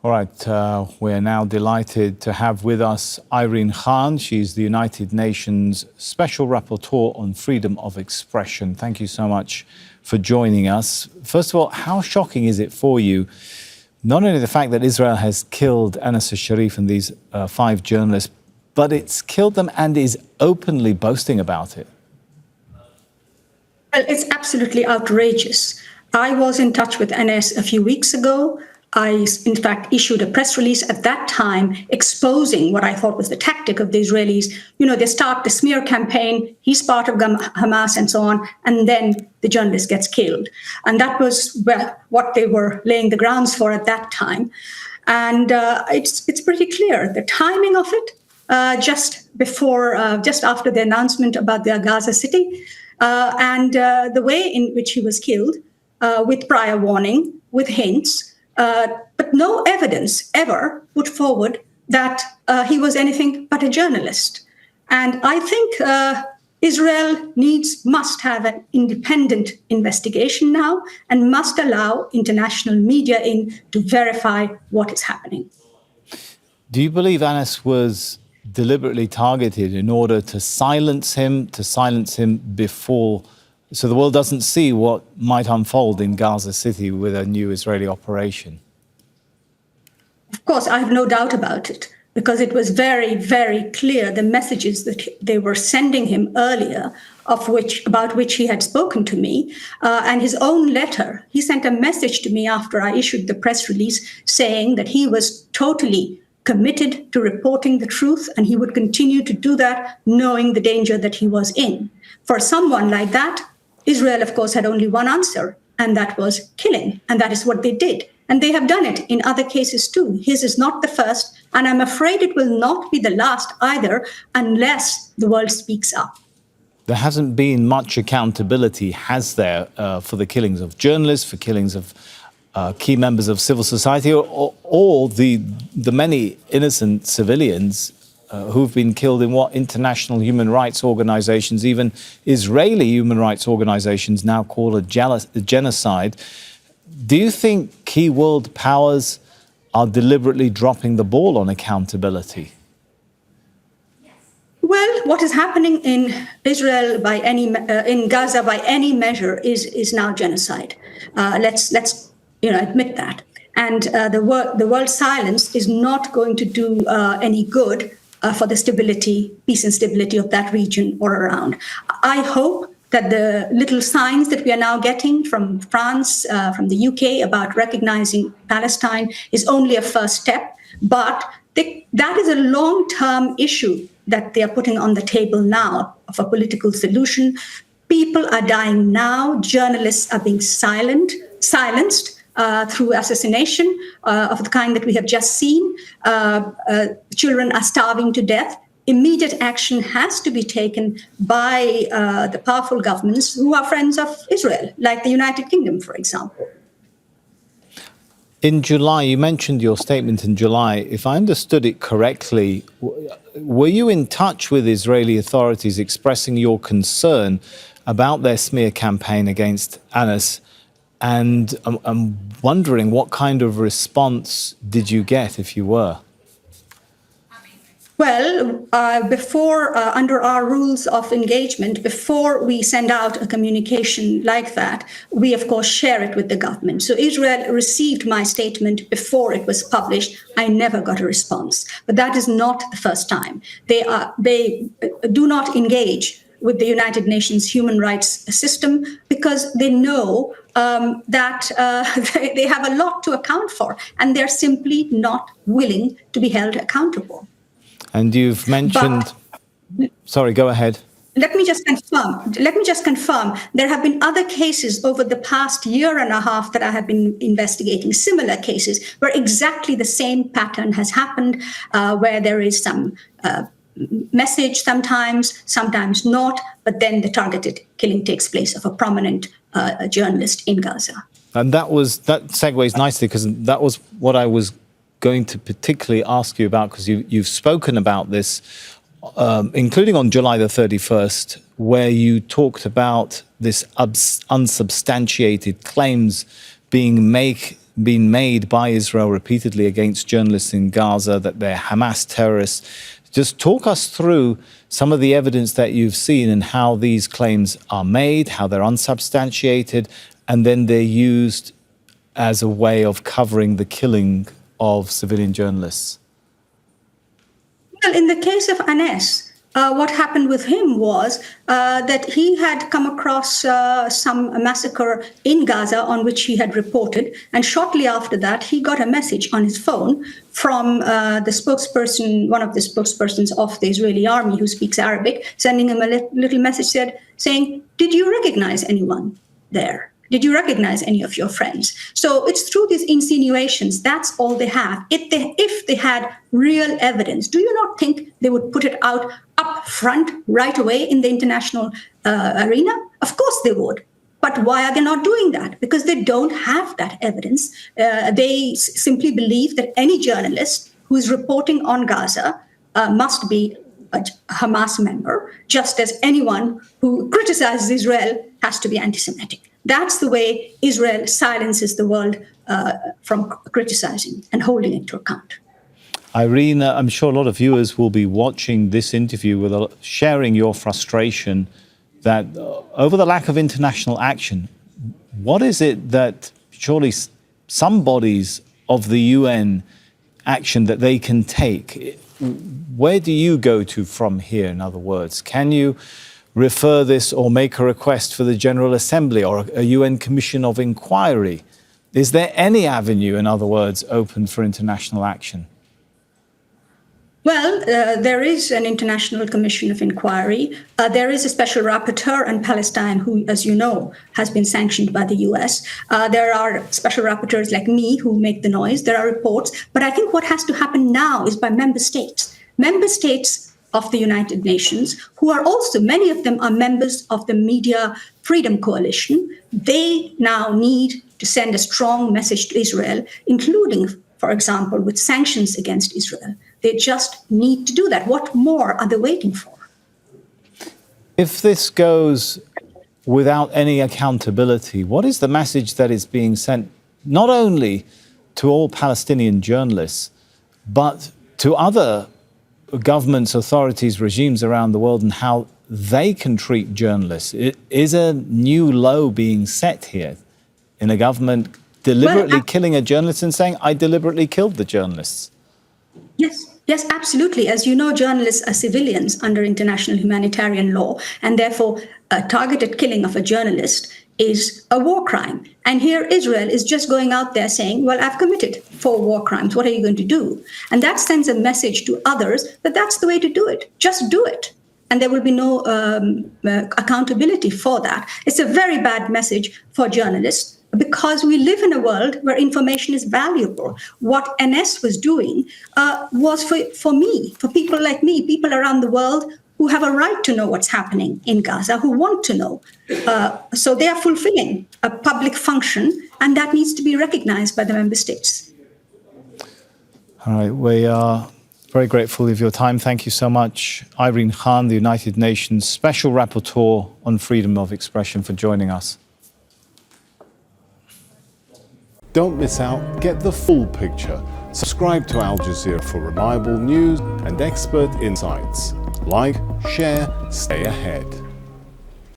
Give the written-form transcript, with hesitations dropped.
All right, we're now delighted to have with us Irene Khan. She's the United Nations Special Rapporteur on Freedom of Expression. Thank you so much for joining us. First of all, how shocking is it for you, not only the fact that Israel has killed al-Sharif and these 5 journalists, but it's killed them and is openly boasting about it? Well, it's absolutely outrageous. I was in touch with NS a few weeks ago. I, in fact, issued a press release at that time exposing what I thought was the tactic of the Israelis. You know, they start the smear campaign, he's part of Hamas and so on, and then the journalist gets killed. And that was what they were laying the grounds for at that time. And it's pretty clear, the timing of it, just after the announcement about the Gaza city, and the way in which he was killed, with prior warning, with hints, but no evidence ever put forward that he was anything but a journalist. And I think Israel must have an independent investigation now and must allow international media in to verify what is happening. Do you believe Anas was deliberately targeted in order to silence him before, so the world doesn't see what might unfold in Gaza City with a new Israeli operation? Of course, I have no doubt about it, because it was very, very clear, the messages that they were sending him earlier, about which he had spoken to me, and his own letter. He sent a message to me after I issued the press release saying that he was totally committed to reporting the truth, and he would continue to do that, knowing the danger that he was in. For someone like that, Israel, of course, had only one answer, and that was killing. And that is what they did. And they have done it in other cases too. His is not the first, and I'm afraid it will not be the last either, unless the world speaks up. There hasn't been much accountability, has there, for the killings of journalists, for killings of key members of civil society, or the many innocent civilians who've been killed in what international human rights organizations, even Israeli human rights organizations, now call a genocide. Do you think key world powers are deliberately dropping the ball on accountability? Well, what is happening in Israel in Gaza by any measure is now genocide. Let's admit that. And the world silence is not going to do any good for the peace and stability of that region or around. I hope that the little signs that we are now getting from France, from the UK about recognizing Palestine is only a first step, but that is a long-term issue that they are putting on the table now of a political solution. People are dying now, journalists are being silenced through assassination of the kind that we have just seen. Children are starving to death. Immediate action has to be taken by the powerful governments who are friends of Israel, like the United Kingdom, for example. In July, you mentioned your statement in July. If I understood it correctly, were you in touch with Israeli authorities expressing your concern about their smear campaign against Anas? And I'm wondering, what kind of response did you get, if you were? Well, under our rules of engagement, before we send out a communication like that, we, of course, share it with the government. So Israel received my statement before it was published. I never got a response. But that is not the first time. They do not engage with the United Nations human rights system because they know that they have a lot to account for, and they're simply not willing to be held accountable. And you've mentioned... Sorry, go ahead. Let me just confirm. There have been other cases over the past year and a half that I have been investigating, similar cases, where exactly the same pattern has happened, where there is some message sometimes not, but then the targeted killing takes place of a prominent journalist in Gaza. And that segues nicely, because that was what I was going to particularly ask you about, because you've spoken about this, including on July the 31st, where you talked about this unsubstantiated claims being made been made by Israel repeatedly against journalists in Gaza, that they're Hamas terrorists. Just talk us through some of the evidence that you've seen and how these claims are made, how they're unsubstantiated, and then they're used as a way of covering the killing of civilian journalists. Well, in the case of Anes, what happened with him was that he had come across some massacre in Gaza on which he had reported. And shortly after that, he got a message on his phone from the spokesperson, one of the spokespersons of the Israeli army who speaks Arabic, sending him a little message saying, "Did you recognize anyone there? Did you recognize any of your friends?" So it's through these insinuations. That's all they have. If they had real evidence, do you not think they would put it out up front right away in the international arena? Of course they would. But why are they not doing that? Because they don't have that evidence. They simply believe that any journalist who is reporting on Gaza must be a Hamas member, just as anyone who criticizes Israel has to be anti-Semitic. That's the way Israel silences the world from criticizing and holding it to account. Irene, I'm sure a lot of viewers will be watching this interview sharing your frustration that over the lack of international action. What is it that surely some bodies of the UN action that they can take? Where do you go to from here, in other words? Can you refer this or make a request for the General Assembly or a UN Commission of Inquiry? Is there any avenue, in other words, open for international action? Well, there is an international commission of inquiry. There is a special rapporteur on Palestine who, as you know, has been sanctioned by the US. There are special rapporteurs like me who make the noise. There are reports. But I think what has to happen now is by member states. Member states of the United Nations, who are also, many of them are members of the Media Freedom Coalition. They now need to send a strong message to Israel, including, for example, with sanctions against Israel. They just need to do that. What more are they waiting for? If this goes without any accountability, what is the message that is being sent not only to all Palestinian journalists, but to other governments, authorities, regimes around the world, and how they can treat journalists? Is a new low being set here in a government deliberately killing a journalist and saying, "I deliberately killed the journalists"? Yes, absolutely. As you know, journalists are civilians under international humanitarian law, and therefore a targeted killing of a journalist is a war crime. And here Israel is just going out there saying, well, I've committed 4 war crimes. What are you going to do? And that sends a message to others that that's the way to do it. Just do it. And there will be no accountability for that. It's a very bad message for journalists, because we live in a world where information is valuable. What NS was doing was for me, for people like me, people around the world who have a right to know what's happening in Gaza, who want to know. So they are fulfilling a public function, and that needs to be recognized by the member states. All right, we are very grateful of your time. Thank you so much, Irene Khan, the United Nations Special Rapporteur on Freedom of Expression, for joining us. Don't miss out, get the full picture. Subscribe to Al Jazeera for reliable news and expert insights. Like, share, stay ahead.